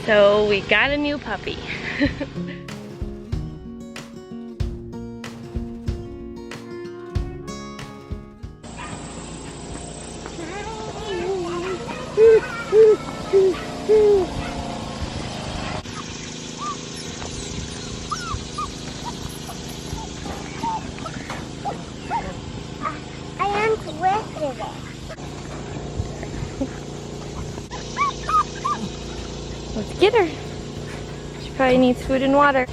So we got a new puppy. Let's get her. She probably needs food and water.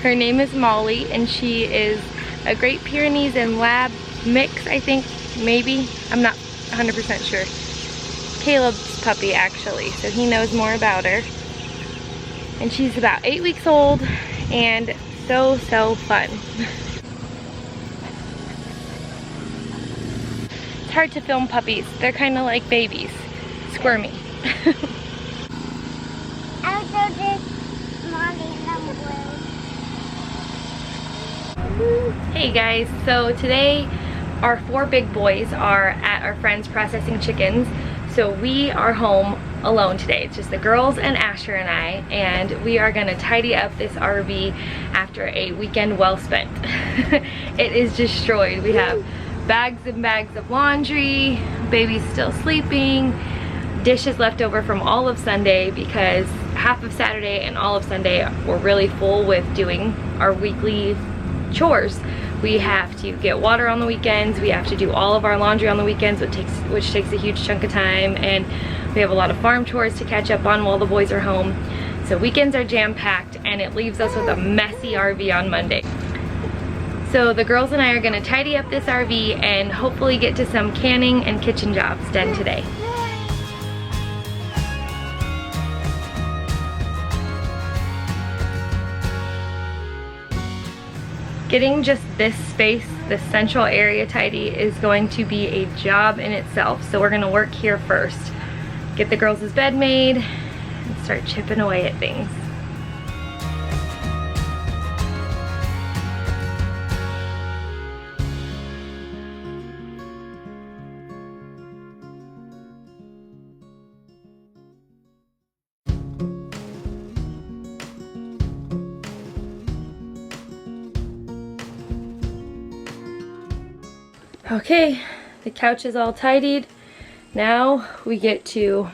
Her name is Molly, and she is a Great Pyrenees and Lab mix, I think, maybe. I'm not 100% sure. Caleb's puppy, actually, so he knows more about her. And she's about 8 weeks old, and so fun. It's hard to film puppies. They're kind of like babies. Squirmy. Hey guys, so today our 4 big boys are at our friend's processing chickens. So we are home alone today. It's just the girls and Asher and I, and we are gonna tidy up this RV after a weekend well spent. It is destroyed. We have bags and bags of laundry, baby's still sleeping, dishes left over from all of Sunday because half of Saturday and all of Sunday were really full with doing our weekly chores. We have to get water on the weekends, we have to do all of our laundry on the weekends, which takes a huge chunk of time, and we have a lot of farm chores to catch up on while the boys are home. So weekends are jam-packed, and it leaves us with a messy RV on Monday. So the girls and I are gonna tidy up this RV and hopefully get to some canning and kitchen jobs done today. Getting just this space, this central area tidy, is going to be a job in itself. So we're gonna work here first. Get the girls' bed made and start chipping away at things. Okay, the couch is all tidied. Now we get to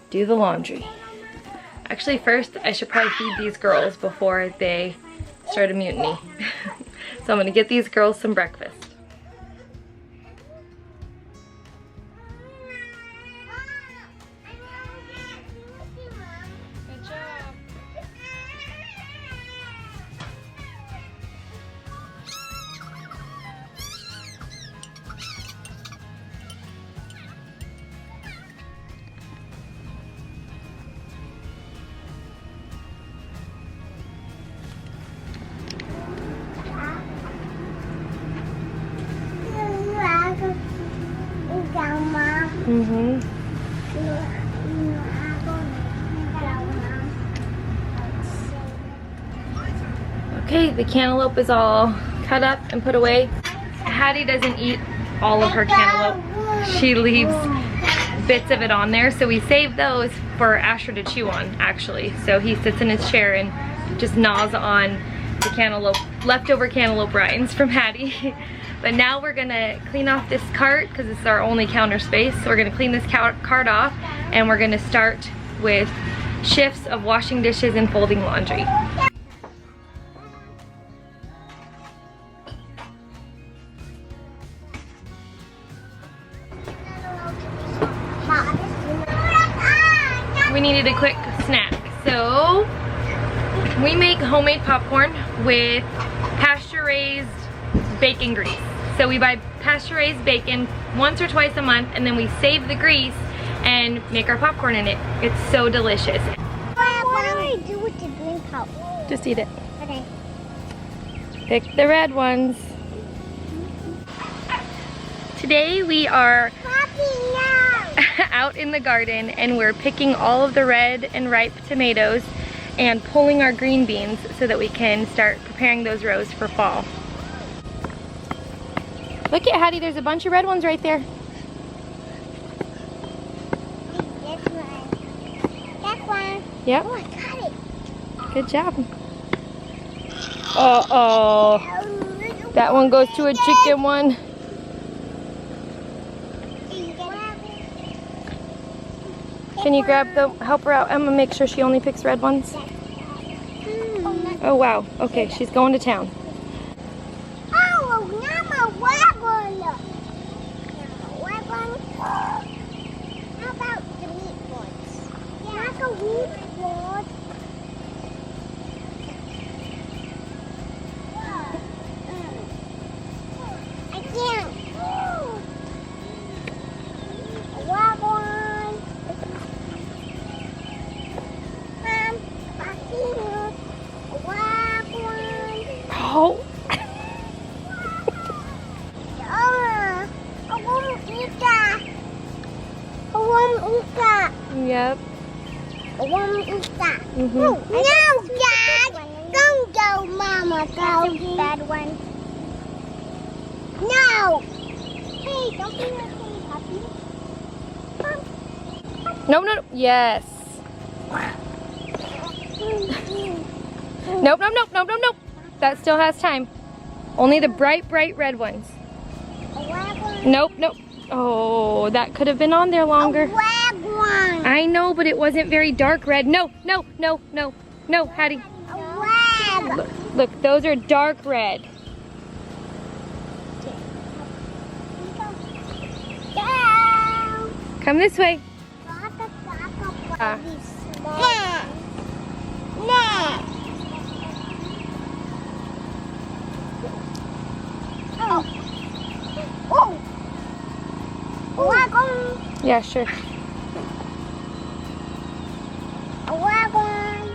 do the laundry. Actually, first I should probably feed these girls before they start a mutiny. So I'm gonna get these girls some breakfast. Okay, the cantaloupe is all cut up and put away. Hattie doesn't eat all of her cantaloupe. She leaves bits of it on there, so we save those for Asher to chew on, actually. So he sits in his chair and just gnaws on the cantaloupe, leftover cantaloupe rinds from Hattie. But now we're gonna clean off this cart because it's our only counter space. So we're gonna clean this cart off, and we're gonna start with shifts of washing dishes and folding laundry. We needed a quick snack, so we make homemade popcorn with pasture-raised bacon grease. So we buy pasture-raised bacon once or twice a month, and then we save the grease and make our popcorn in it. It's so delicious. What do I do with the green pulp? Just eat it. Okay. Pick the red ones. Today we are out in the garden, and we're picking all of the red and ripe tomatoes and pulling our green beans so that we can start preparing those rows for fall. Look at Hattie, there's a bunch of red ones right there. Yep. Oh, I got it. Good job. Uh-oh. That one goes to a chicken one. Can you grab the, help her out, Emma, make sure she only picks red ones? Oh, wow. Okay, she's going to town. Oh, now wagon. Wagon. How about the meat ones? Yeah. Like a meat one. I can't. Wagon. Oh. I won't eat that. I won't eat that. Yep. I won't eat that. Mm-hmm. No, Dad. Don't go, Mama. Go. Bad one. No. Hey, don't be okay, puppy. No, no, no. Yes. Nope, nope, nope, nope, nope, nope. That still has time. Only the bright, bright red ones. Nope, nope. Oh, that could have been on there longer. A red one. I know, but it wasn't very dark red. No, no, no, no, no, Hattie. A red. Look, those are dark red. Down. Come this way. Wagon. Yeah, sure. A wagon.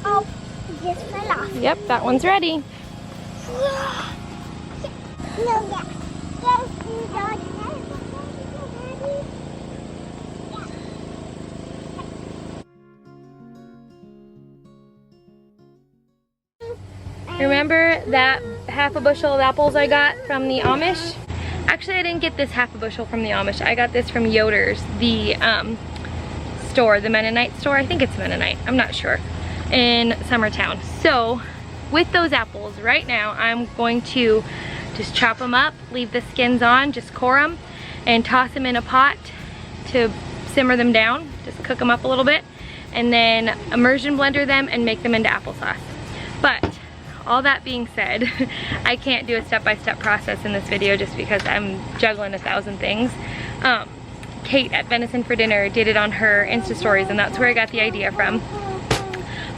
Oh, it just fell off. Yep, that one's ready. No, yeah. Remember that half a bushel of apples I got from the Amish? Actually, I didn't get this half a bushel from the Amish. I got this from Yoder's, the store, the Mennonite store. I think it's Mennonite, I'm not sure, in Summertown. So with those apples right now, I'm going to just chop them up, leave the skins on, just core them, and toss them in a pot to simmer them down, just cook them up a little bit, and then immersion blender them and make them into applesauce. But all that being said, I can't do a step-by-step process in this video just because I'm juggling 1,000 things. Kate at Venison for Dinner did it on her Insta stories, and that's where I got the idea from.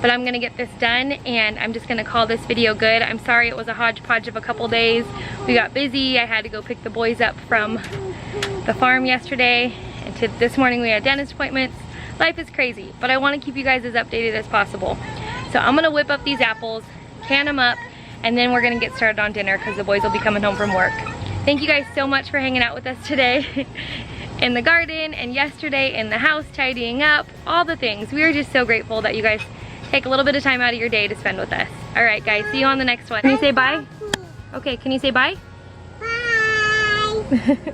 But I'm gonna get this done, and I'm just gonna call this video good. I'm sorry it was a hodgepodge of a couple days. We got busy. I had to go pick the boys up from the farm yesterday, and this morning we had dentist appointments. Life is crazy, but I want to keep you guys as updated as possible. So I'm gonna whip up these apples, can them up, and then we're gonna get started on dinner because the boys will be coming home from work. Thank you guys so much for hanging out with us today in the garden and yesterday in the house, tidying up, all the things. We are just so grateful that you guys take a little bit of time out of your day to spend with us. All right, guys, see you on the next one. Can you say bye? Okay, can you say bye? Bye.